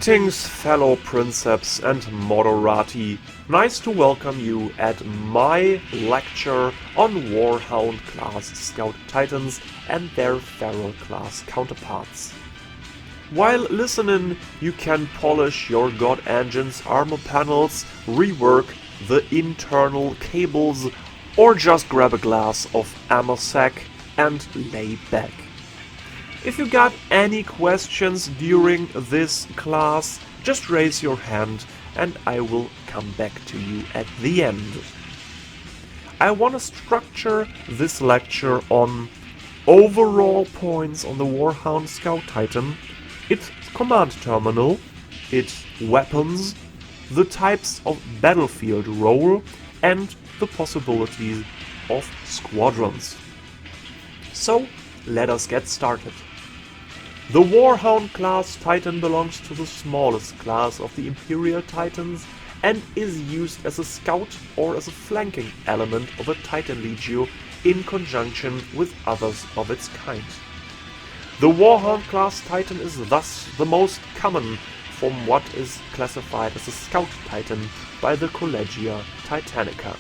Greetings, fellow Princeps and Moderati. Nice to welcome you at my lecture on Warhound class Scout Titans and their Feral class counterparts. While listening, you can polish your God Engine's armor panels, rework the internal cables, or just grab a glass of ammo sack and lay back. If you got any questions during this class, just raise your hand and I will come back to you at the end. I want to structure this lecture on overall points on the Warhound Scout Titan, its command terminal, its weapons, the types of battlefield role, and the possibilities of squadrons. So, let us get started. The Warhound class Titan belongs to the smallest class of the Imperial Titans and is used as a scout or as a flanking element of a Titan Legio in conjunction with others of its kind. The Warhound class Titan is thus the most common from what is classified as a Scout Titan by the Collegia Titanica.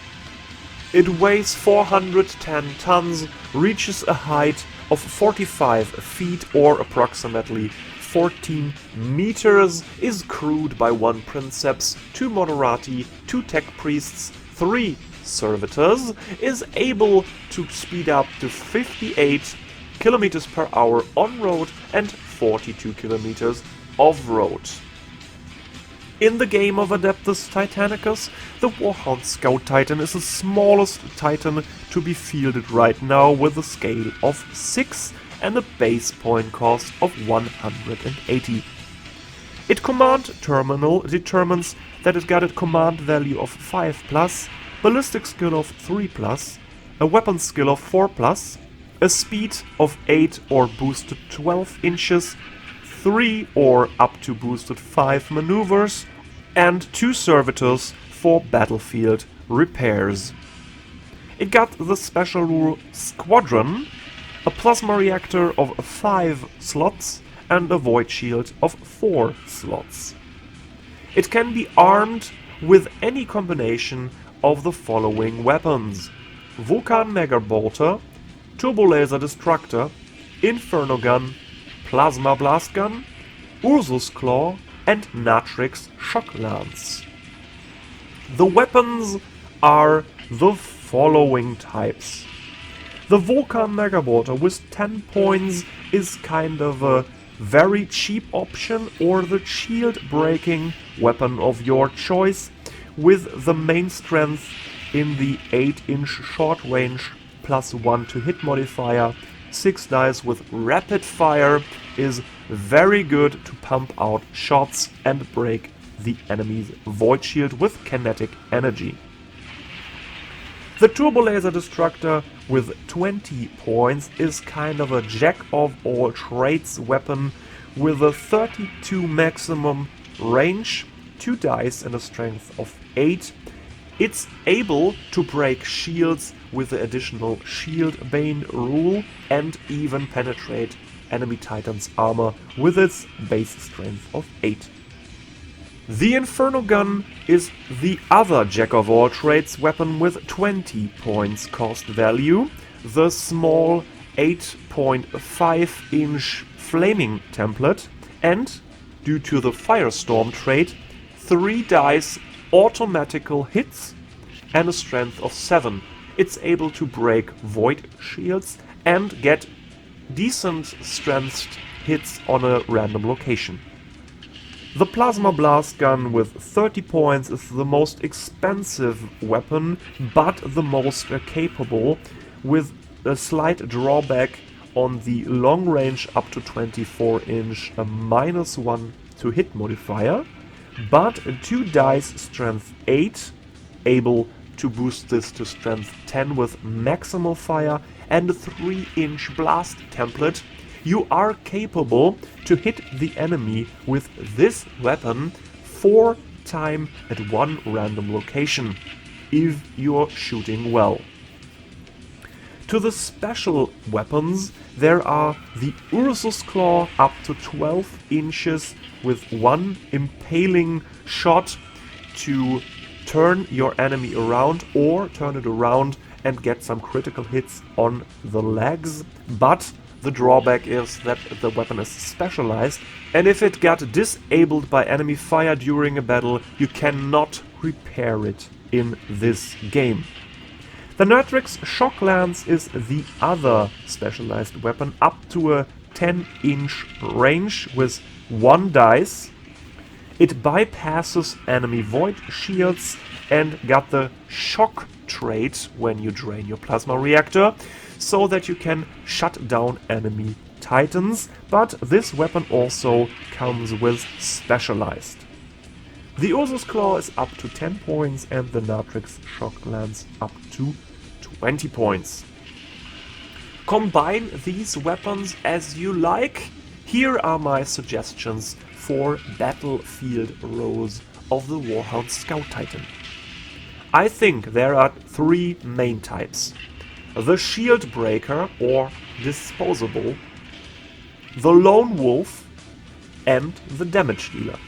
It weighs 410 tons, reaches a height of 45 feet or approximately 14 meters, is crewed by 1 Princeps, 2 Moderati, 2 Tech Priests, 3 Servitors, is able to speed up to 58 kilometers per hour on-road and 42 kilometers off-road. In the game of Adeptus Titanicus, the Warhound Scout Titan is the smallest Titan to be fielded right now with a scale of 6 and a base point cost of 180. Its command terminal determines that it got a command value of 5+, ballistic skill of 3+, a weapon skill of 4+, a speed of 8 or boosted 12 inches, 3 or up to boosted 5 maneuvers, and 2 servitors for battlefield repairs. It got the special rule Squadron, a plasma reactor of 5 slots and a void shield of 4 slots. It can be armed with any combination of the following weapons: Vulcan Mega Bolter, Turbo Laser Destructor, Inferno Gun, Plasma Blast Gun, Ursus Claw, and Natrix Shock Lance. The weapons are the following types. The Vulcan Mega Bolter with 10 points is kind of a very cheap option, or the shield breaking weapon of your choice, with the main strength in the 8-inch short range +1 to hit modifier. 6 dice with rapid fire is very good to pump out shots and break the enemy's void shield with kinetic energy. The Turbo Laser Destructor with 20 points is kind of a jack of all trades weapon with a 32 maximum range, 2 dice and a strength of 8. It's able to break shields with the additional Shield Bane rule and even penetrate enemy Titan's armor with its base strength of 8. The Inferno Gun is the other jack of all trades weapon with 20 points cost value, the small 8.5-inch flaming template, and, due to the Firestorm trait, 3 dice automatical hits and a strength of 7. It's able to break void shields and get decent strength hits on a random location. The Plasma Blast Gun with 30 points is the most expensive weapon, but the most capable, with a slight drawback on the long range up to 24-inch, a -1 to hit modifier, but 2 dice strength 8, able to boost this to strength 10 with maximal fire, and a 3-inch blast template. You are capable to hit the enemy with this weapon 4 times at one random location, if you're shooting well. To the special weapons, there are the Ursus Claw up to 12 inches with one impaling shot to turn your enemy around or turn it around and get some critical hits on the legs. But the drawback is that the weapon is specialized, and if it got disabled by enemy fire during a battle, you cannot repair it in this game. The Natrix Shock Lance is the other specialized weapon, up to a 10-inch range with 1 dice. It bypasses enemy void shields and got the shock trait when you drain your plasma reactor, so that you can shut down enemy titans, but this weapon also comes with specialized. The Ursus Claw is up to 10 points and the Natrix Shock Lance up to 20 points. Combine these weapons as you like. Here are my suggestions for battlefield roles of the Warhound Scout Titan. I think there are 3 main types: the Shield Breaker or Disposable, the Lone Wolf, and the Damage Dealer.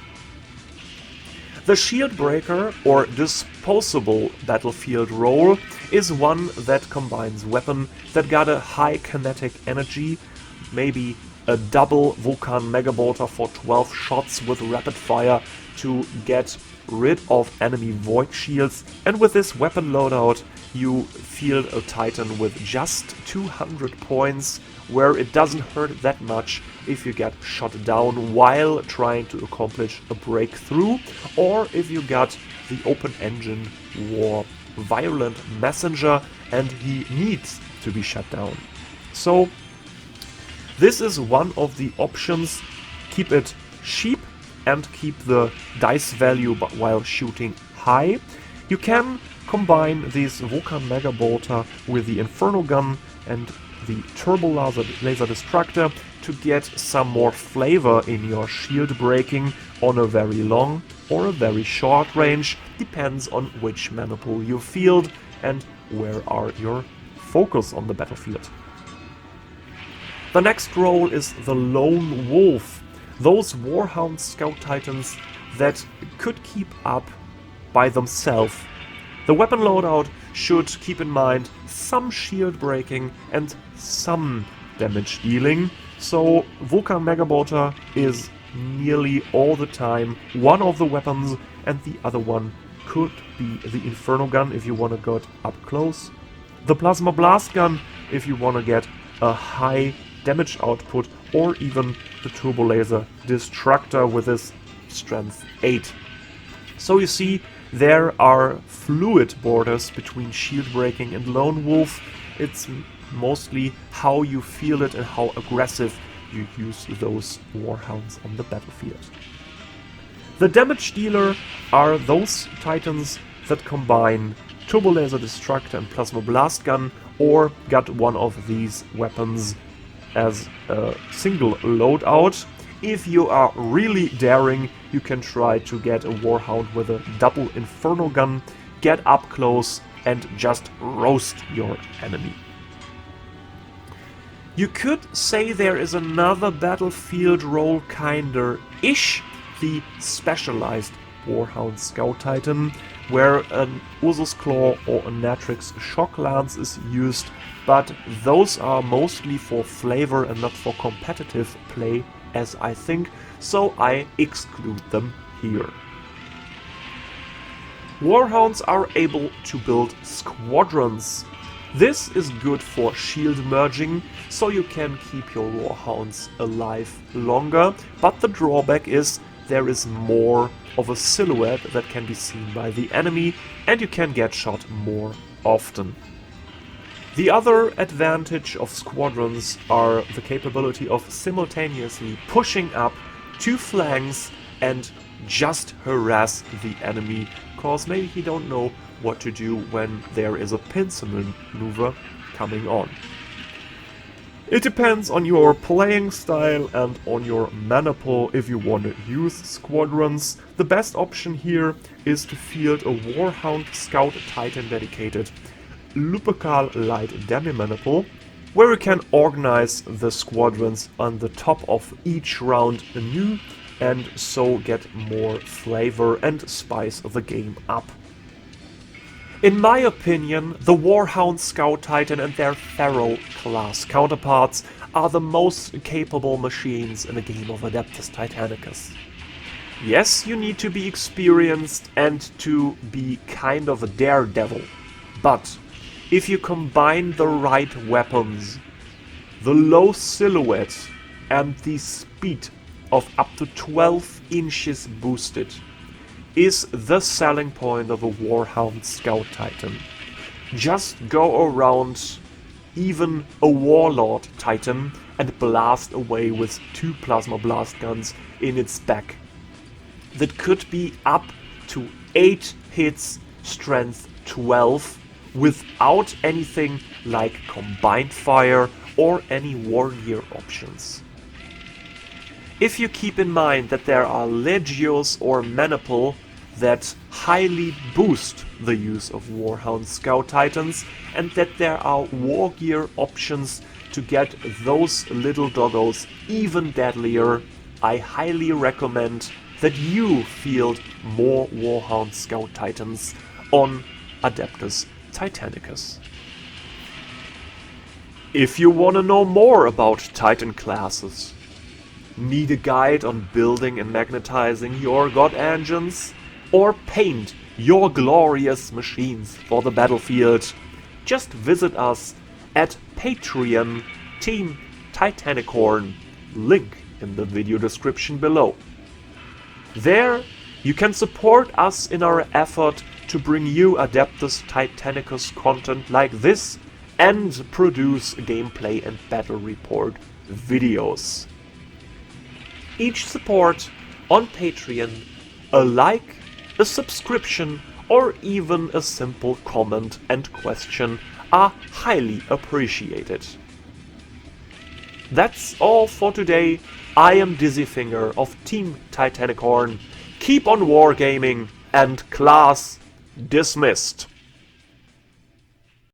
The Shield Breaker or Disposable battlefield role is one that combines weapon that got a high kinetic energy, maybe a double Vulcan Megabolter for 12 shots with rapid fire to get rid of enemy void shields, and with this weapon loadout you field a Titan with just 200 points, where it doesn't hurt that much if you get shot down while trying to accomplish a breakthrough, or if you got the open engine war Violent Messenger and he needs to be shut down. So this is one of the options. Keep it cheap and keep the dice value while shooting high. You can combine this Vulcan Megabolter with the Inferno Gun and the Turbo Laser Destructor to get some more flavor in your shield breaking on a very long or a very short range, depends on which mana pool you field and where are your focus on the battlefield. The next role is the Lone Wolf, those Warhound Scout Titans that could keep up by themselves. The weapon loadout should keep in mind some shield breaking and some damage dealing, so Vulcan Megabolter is nearly all the time one of the weapons, and the other one could be the Inferno Gun if you want to get up close, the Plasma Blast Gun if you want to get a high damage output, or even the Turbo Laser Destructor with his strength 8. So you see, there are fluid borders between shield breaking and Lone Wolf. It's mostly how you feel it and how aggressive you use those Warhounds on the battlefield. The Damage Dealer are those Titans that combine Turbo Laser Destructor and Plasma Blast Gun, or got one of these weapons as a single loadout. If you are really daring, you can try to get a Warhound with a double Inferno Gun, get up close and just roast your enemy. You could say there is another battlefield role kinda-ish, the specialized Warhound Scout Titan, where an Ursus Claw or a Natrix Shock Lance is used, but those are mostly for flavor and not for competitive play, as I think, so I exclude them here. Warhounds are able to build Squadrons. This is good for shield merging, so you can keep your Warhounds alive longer, but the drawback is there is more of a silhouette that can be seen by the enemy, and you can get shot more often. The other advantage of Squadrons are the capability of simultaneously pushing up 2 flanks and just harass the enemy, cause maybe he don't know what to do when there is a pincer maneuver coming on. It depends on your playing style and on your mana pool if you want to use Squadrons. The best option here is to field a Warhound Scout Titan dedicated Lupercal Light Demi mana pool, where you can organize the Squadrons on the top of each round anew and so get more flavor and spice the game up. In my opinion, the Warhound Scout Titan and their Feral class counterparts are the most capable machines in the game of Adeptus Titanicus. Yes, you need to be experienced and to be kind of a daredevil, but if you combine the right weapons, the low silhouette and the speed of up to 12 inches boosted is the selling point of a Warhound Scout Titan. Just go around even a Warlord Titan and blast away with 2 plasma blast guns in its back. That could be up to 8 hits, strength 12, without anything like combined fire or any war gear options. If you keep in mind that there are Legios or Maniple that highly boost the use of Warhound Scout Titans, and that there are war gear options to get those little doggos even deadlier, I highly recommend that you field more Warhound Scout Titans on Adeptus Titanicus. If you want to know more about Titan classes, need a guide on building and magnetizing your god engines, or paint your glorious machines for the battlefield, just visit us at Patreon Team Titanicorn, link in the video description below. There you can support us in our effort to bring you Adeptus Titanicus content like this and produce gameplay and battle report videos. Each support on Patreon, a like, a subscription, or even a simple comment and question are highly appreciated. That's all for today. I am Dizzyfinger of Team Titanicorn. Keep on wargaming, and class dismissed.